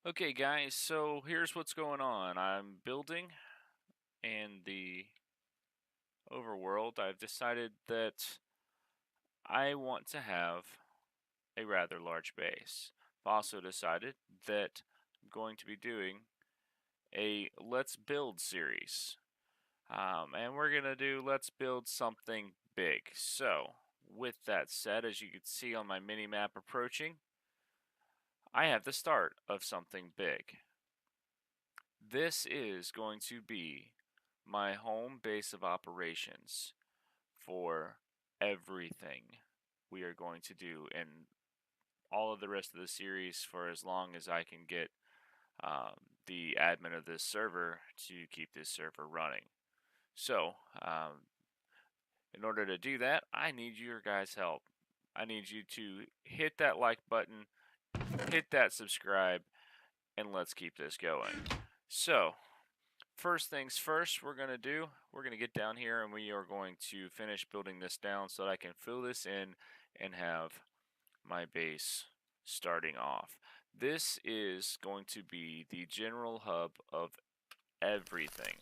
Okay, guys, so here's what's going on. I'm building, and the overworld, I've decided that I want to have a rather large base. I've also decided that I'm going to be doing a Let's Build series. And we're going to do Let's Build something big. So, with that said, as you can see on my mini map approaching, I have the start of something big. This is going to be my home base of operations for everything we are going to do in all of the rest of the series for as long as I can get the admin of this server to keep this server running. So, in order to do that, I need your guys' help. I need you to hit that like button, hit that subscribe, and let's keep this going. So, first things first, we're going to get down here and we are going to finish building this down so that I can fill this in and have my base starting off. This is going to be the general hub of everything.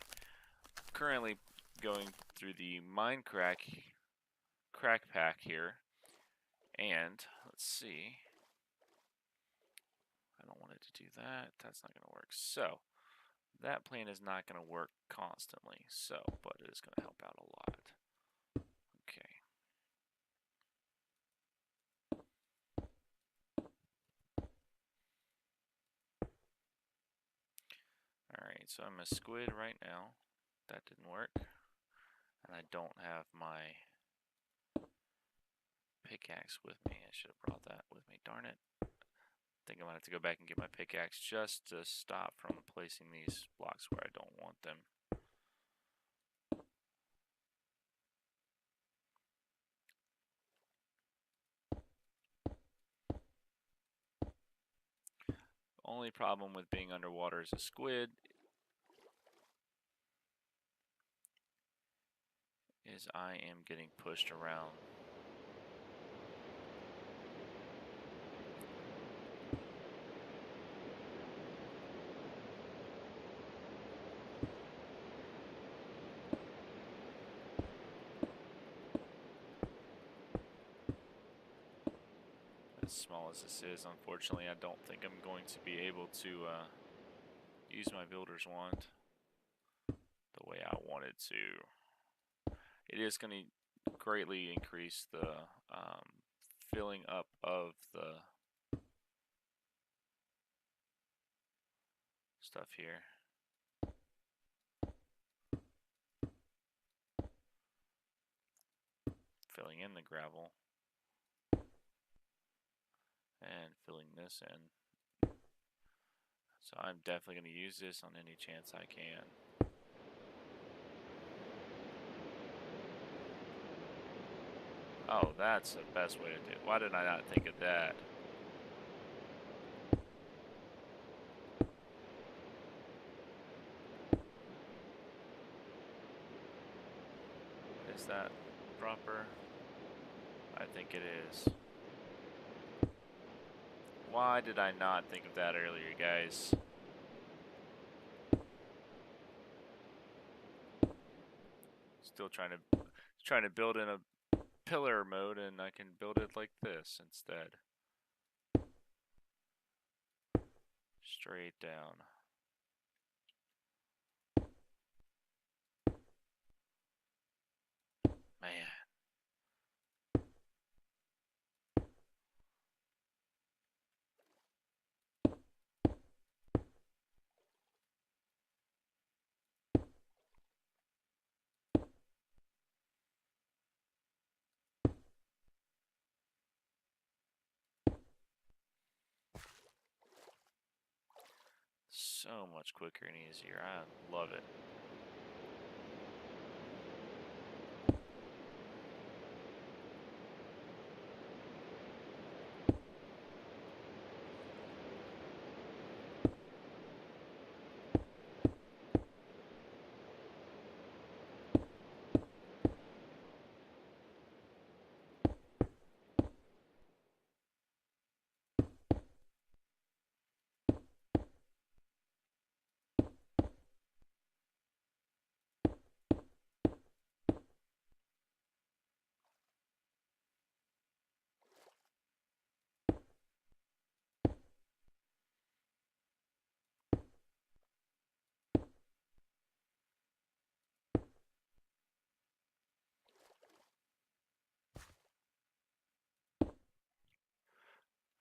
Currently going through the Minecraft crack pack here, and let's see. I don't want it to do that. That's not going to work. So, that plan is not going to work constantly, but it is going to help out a lot. Okay. Alright, so I'm a squid right now. That didn't work. And I don't have my pickaxe with me. I should have brought that with me. Darn it. I think I'm going to have to go back and get my pickaxe just to stop from placing these blocks where I don't want them. Only problem with being underwater as a squid is I am getting pushed around. As small as this is, unfortunately, I don't think I'm going to be able to use my builder's wand the way I wanted to. It is going to greatly increase the filling up of the stuff here. Filling in the gravel and filling this in. So I'm definitely going to use this on any chance I can. Oh, that's the best way to do it. Why did I not think of that? Is that proper? I think it is. Why did I not think of that earlier, guys? Still trying to build in a pillar mode, and I can build it like this instead. Straight down. Man. So much quicker and easier. I love it.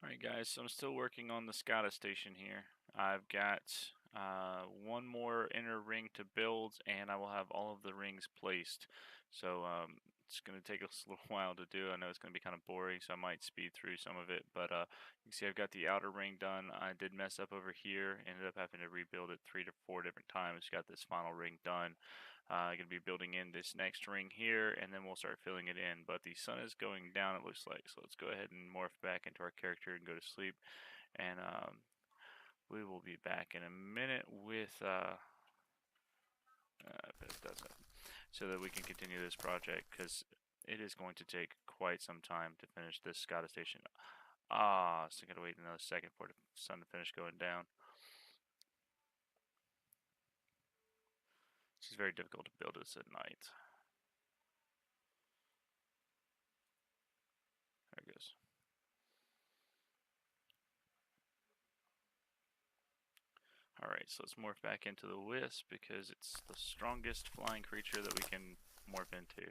Alright guys, so I'm still working on the Skadastation here. I've got one more inner ring to build and I will have all of the rings placed. So it's going to take us a little while to do. I know it's going to be kind of boring, so I might speed through some of it. But you can see I've got the outer ring done. I did mess up over here, ended up having to rebuild it 3 to 4 different times. Got this final ring done. I'm going to be building in this next ring here, and then we'll start filling it in. But the sun is going down, it looks like. So let's go ahead and morph back into our character and go to sleep. And we will be back in a minute with, if it doesn't, so that we can continue this project, because it is going to take quite some time to finish this Skadastation. So I gotta wait another second for the sun to finish going down. It's very difficult to build this at night. There it goes. Alright, so let's morph back into the Wisp because it's the strongest flying creature that we can morph into.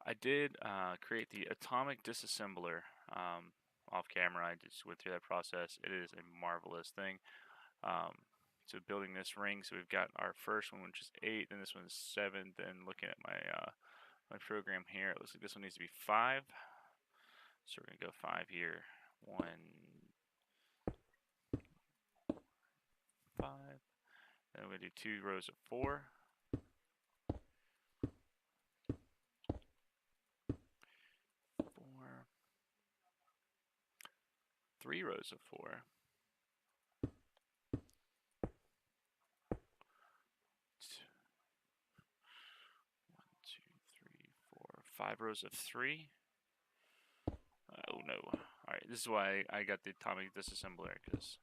I did create the atomic disassembler off camera. I just went through that process. It is a marvelous thing. So building this ring, so we've got our first one, which is 8, and this one's 7. Then looking at my my program here, it looks like this one needs to be 5. So we're gonna go 5 here. 1, 5. Then we're gonna do 2 rows of 4. 4. 3 rows of 4. 5 rows of 3. Oh no. Alright, this is why I got the atomic disassembler, because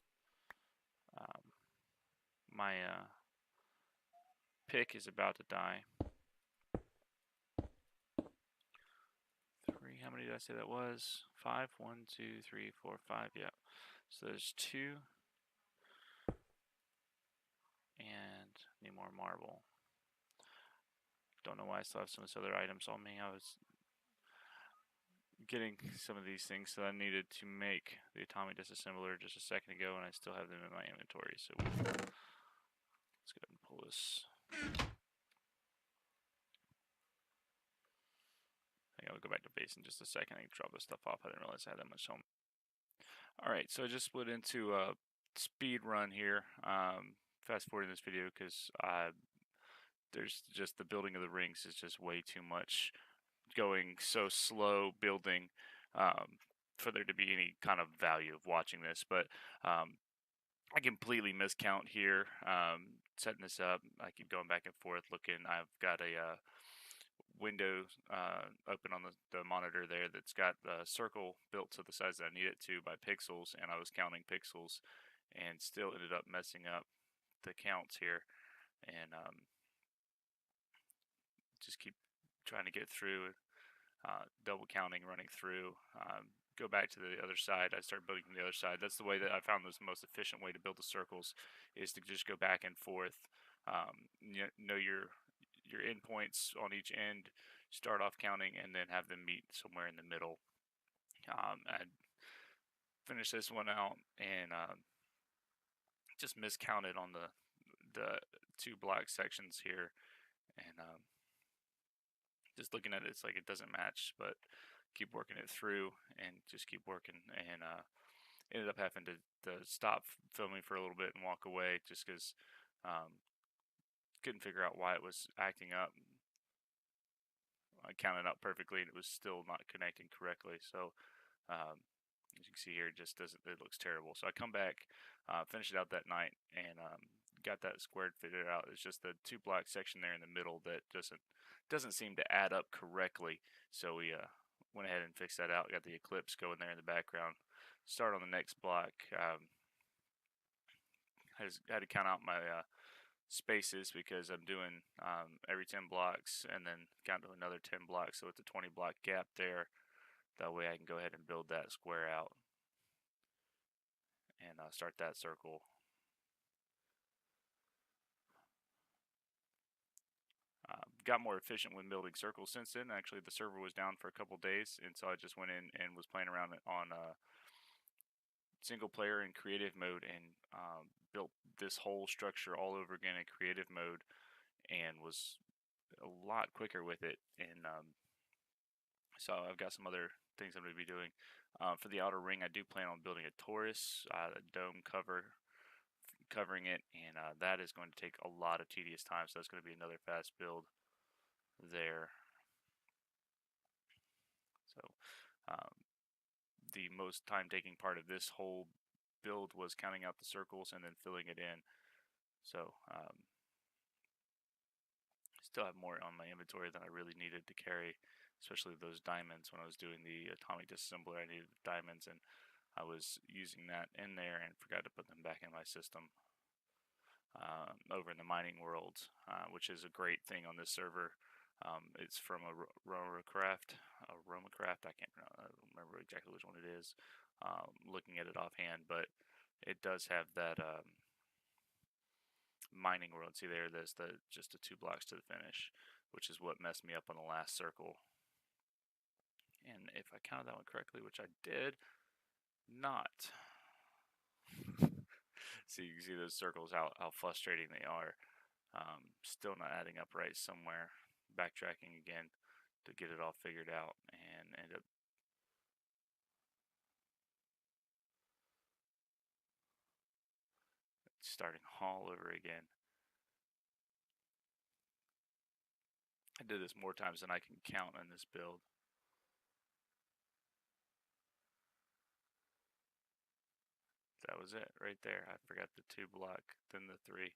my pick is about to die. 3, how many did I say that was? 5, 1, 2, 3, 4, 5, yeah. So there's 2. And need more marble. Don't know why I still have some of these other items on me. I was getting some of these things that I needed to make the atomic disassembler just a second ago, and I still have them in my inventory. So let's go ahead and pull this. I think I'll go back to base in just a second. I can drop this stuff off. I didn't realize I had that much home. Alright, so I just split into a speed run here. Fast forwarding this video because there's just the building of the rings is just way too much, going so slow building for there to be any kind of value of watching this. But I completely miscount here setting this up. I keep going back and forth looking. I've got a window open on the monitor there that's got the circle built to the size that I need it to by pixels, and I was counting pixels and still ended up messing up the counts here, and just keep trying to get through, double counting, running through. Go back to the other side. I start building from the other side. That's the way that I found was the most efficient way to build the circles, is to just go back and forth. Know your endpoints on each end, start off counting, and then have them meet somewhere in the middle. I finished this one out and just miscounted on the 2 black sections here, and just looking at it, it's like it doesn't match, but keep working it through and just keep working, and ended up having to stop filming for a little bit and walk away just because couldn't figure out why it was acting up. I counted out perfectly and it was still not connecting correctly. So as you can see here, it just doesn't, it looks terrible. So I come back, finish it out that night, and got that squared figured out. It's just the 2 black section there in the middle that doesn't seem to add up correctly. So we went ahead and fixed that out. Got the eclipse going there in the background. Start on the next block. Had to count out my spaces because I'm doing every 10 blocks and then count to another 10 blocks, so it's a 20 block gap there. That way I can go ahead and build that square out and start that circle. Got more efficient when building circles since then. Actually, the server was down for a couple days, and so I just went in and was playing around on single player in creative mode and built this whole structure all over again in creative mode, and was a lot quicker with it. And so I've got some other things I'm going to be doing. For the outer ring, I do plan on building a torus, a dome covering it, and that is going to take a lot of tedious time, so that's going to be another fast build there. So the most time-taking part of this whole build was counting out the circles and then filling it in. So still have more on my inventory than I really needed to carry, especially those diamonds. When I was doing the atomic disassembler, I needed diamonds, and I was using that in there and forgot to put them back in my system. Over in the mining world, which is a great thing on this server. It's from a Romacraft. I can't remember exactly which one it is. Looking at it offhand, but it does have that mining world. See there, there's just the 2 blocks to the finish, which is what messed me up on the last circle. And if I counted that one correctly, which I did not. So you can see those circles, how frustrating they are. Still not adding up right somewhere. Backtracking again to get it all figured out, and end up starting all over again. I did this more times than I can count in this build. That was it right there. I forgot the 2 block, then the 3.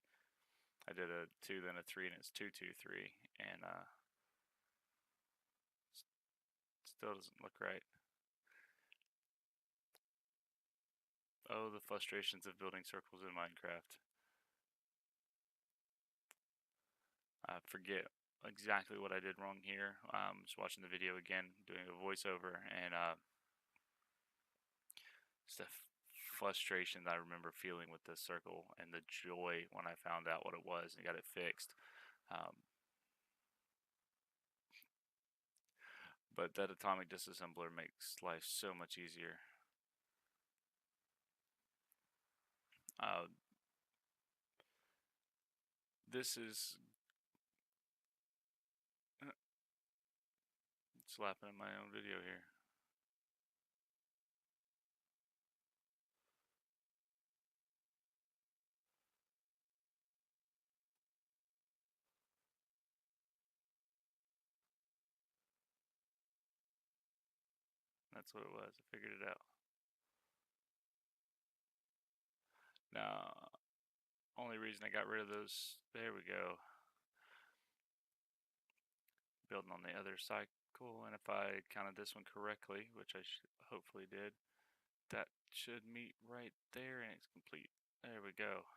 I did a 2, then a 3, and it's 2, 2, 3, and still doesn't look right. Oh, the frustrations of building circles in Minecraft. I forget exactly what I did wrong here. Just watching the video again, doing a voiceover, and just the frustration that I remember feeling with this circle, and the joy when I found out what it was and got it fixed. But that atomic disassembler makes life so much easier. This is slapping in my own video here. That's what it was. I figured it out. Now, only reason I got rid of those, there we go. Building on the other cycle, and if I counted this one correctly, which I hopefully did, that should meet right there, and it's complete. There we go.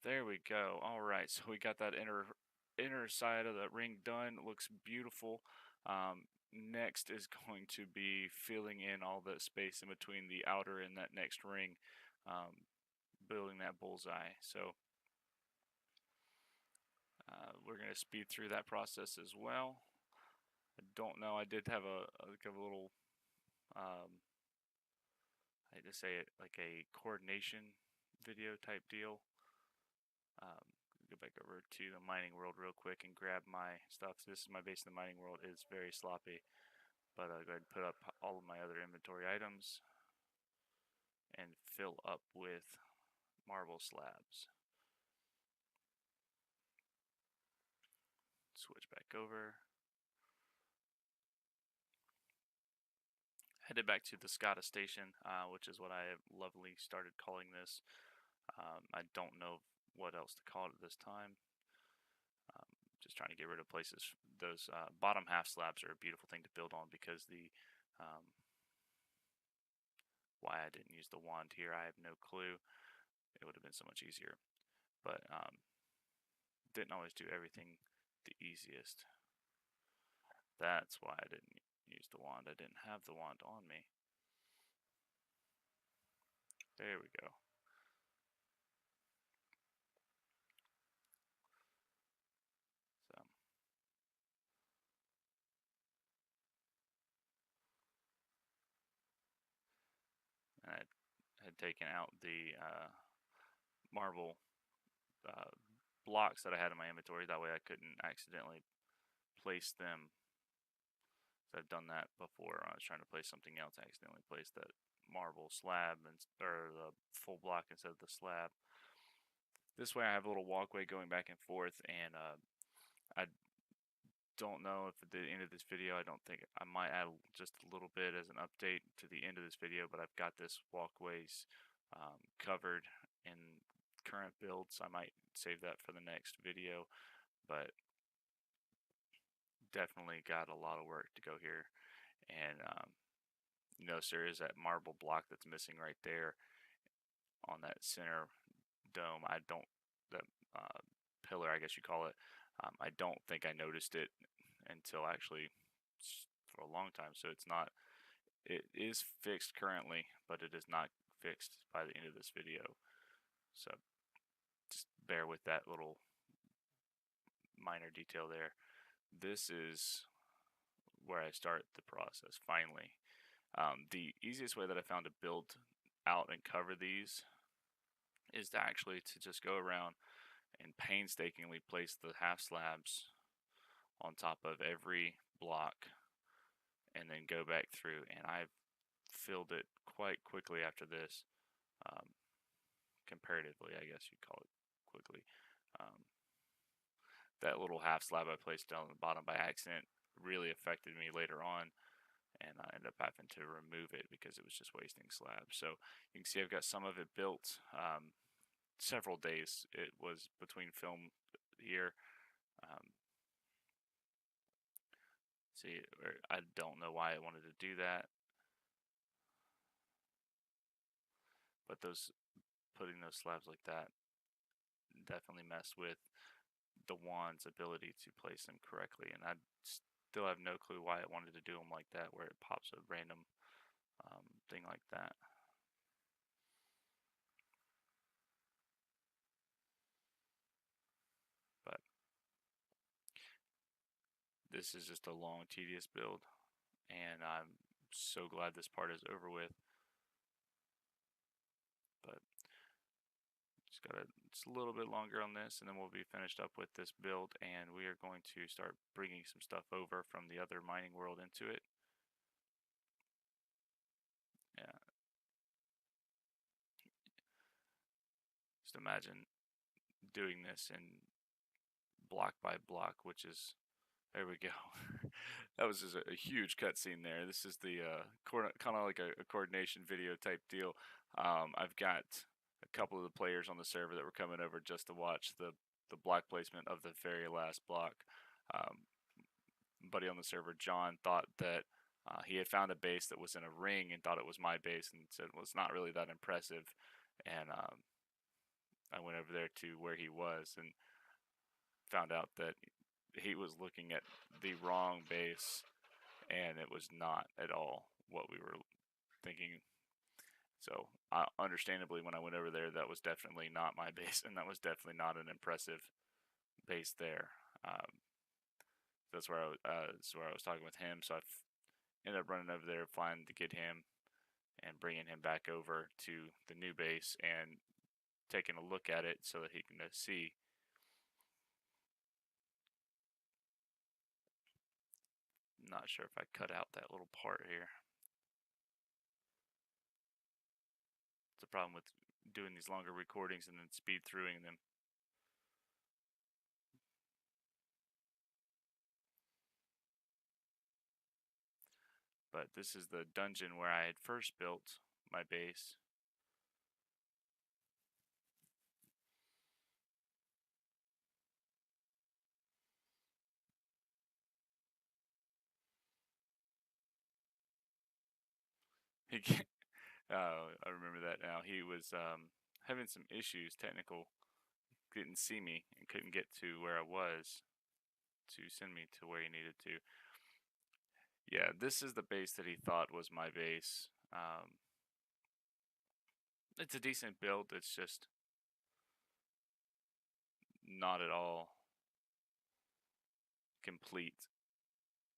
There we go. All right, so we got that inner side of the ring done. Looks beautiful. Next is going to be filling in all the space in between the outer and that next ring, building that bullseye. So we're going to speed through that process as well. I don't know. I did have a little, I hate to say it, like a coordination video type deal. Go back over to the mining world real quick and grab my stuff. So this is my base in the mining world. It's very sloppy, but I'll go ahead and put up all of my other inventory items and fill up with marble slabs. Switch back over. Headed back to the Skadastation, which is what I have lovingly started calling this. I don't know what else to call it at this time. Just trying to get rid of places. Those bottom half slabs are a beautiful thing to build on, because the why I didn't use the wand here, I have no clue. It would have been so much easier, but didn't always do everything the easiest. That's why I didn't use the wand. I didn't have the wand on me. There we go. So I taking out the marble uh, blocks that I had in my inventory. That way I couldn't accidentally place them. So I've done that before. I was trying to place something else, I accidentally placed that marble slab or the full block instead of the slab. This way I have a little walkway going back and forth, and I don't know if at the end of this video, I don't think I might add just a little bit as an update to the end of this video, but I've got this walkways covered in current builds. I might save that for the next video, but definitely got a lot of work to go here. And you notice there is that marble block that's missing right there on that center dome. That pillar, I guess you call it. I don't think I noticed it until actually for a long time. So it is fixed currently, but it is not fixed by the end of this video. So just bear with that little minor detail there. This is where I start the process finally. The easiest way that I found to build out and cover these is to actually just go around and painstakingly place the half slabs on top of every block and then go back through, and I've filled it quite quickly after this, comparatively, I guess you'd call it quickly. That little half slab I placed down on the bottom by accident really affected me later on, and I ended up having to remove it because it was just wasting slabs. So you can see I've got some of it built. Several days it was between film here. See, I don't know why I wanted to do that, but putting those slabs like that definitely messed with the wand's ability to place them correctly, and I still have no clue why I wanted to do them like that, where it pops a random thing like that. But this is just a long, tedious build, and I'm so glad this part is over with. But just a little bit longer on this, and then we'll be finished up with this build, and we are going to start bringing some stuff over from the other mining world into it. Yeah. Just imagine doing this in block by block, which is, there we go. That was just a huge cutscene there. This is the kind of like a coordination video type deal. I've got a couple of the players on the server that were coming over just to watch the block placement of the very last block. Buddy on the server, John, thought that he had found a base that was in a ring and thought it was my base, and said, well, it's not really that impressive. And I went over there to where he was and found out that he was looking at the wrong base, and it was not at all what we were thinking. So understandably, when I went over there, that was definitely not my base, and that was definitely not an impressive base there. That's where I was talking with him. So I ended up running over there, flying to get him, and bringing him back over to the new base and taking a look at it so that he can see. I'm not sure if I cut out that little part here. It's a problem with doing these longer recordings and then speed throughing them. But this is the dungeon where I had first built my base. I remember that now. He was having some issues, technical, didn't see me and couldn't get to where I was to send me to where he needed to. Yeah, this is the base that he thought was my base. It's a decent build. It's just not at all complete.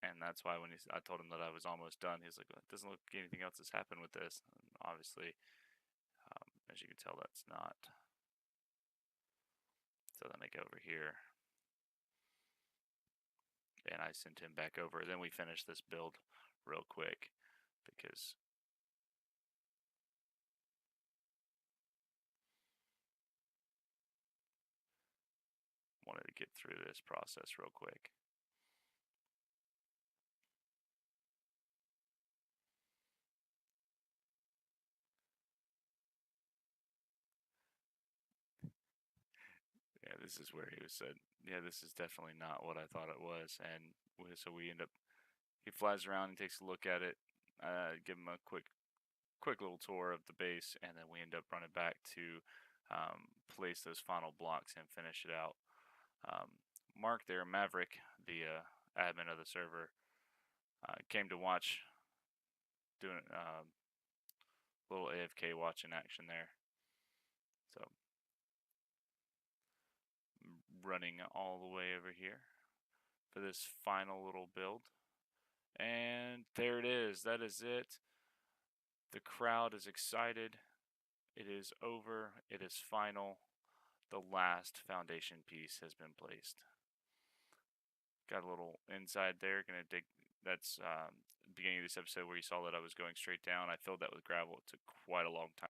And that's why when I told him that I was almost done, he's like, well, it doesn't look like anything else has happened with this. And obviously, tell that's not. So then I go over here, and I sent him back over. Then we finish this build real quick because wanted to get through this process real quick. Yeah, this is where he was said, yeah, this is definitely not what I thought it was. And so we end up, he flies around and takes a look at it, give him a quick little tour of the base, and then we end up running back to place those final blocks and finish it out. Mark there, Maverick, the admin of the server, came to watch, doing a little AFK watching action there. So running all the way over here for this final little build. And there it is. That is it. The crowd is excited. It is over. It is final. The last foundation piece has been placed. Got a little inside there. Gonna dig. That's the beginning of this episode where you saw that I was going straight down. I filled that with gravel. It took quite a long time.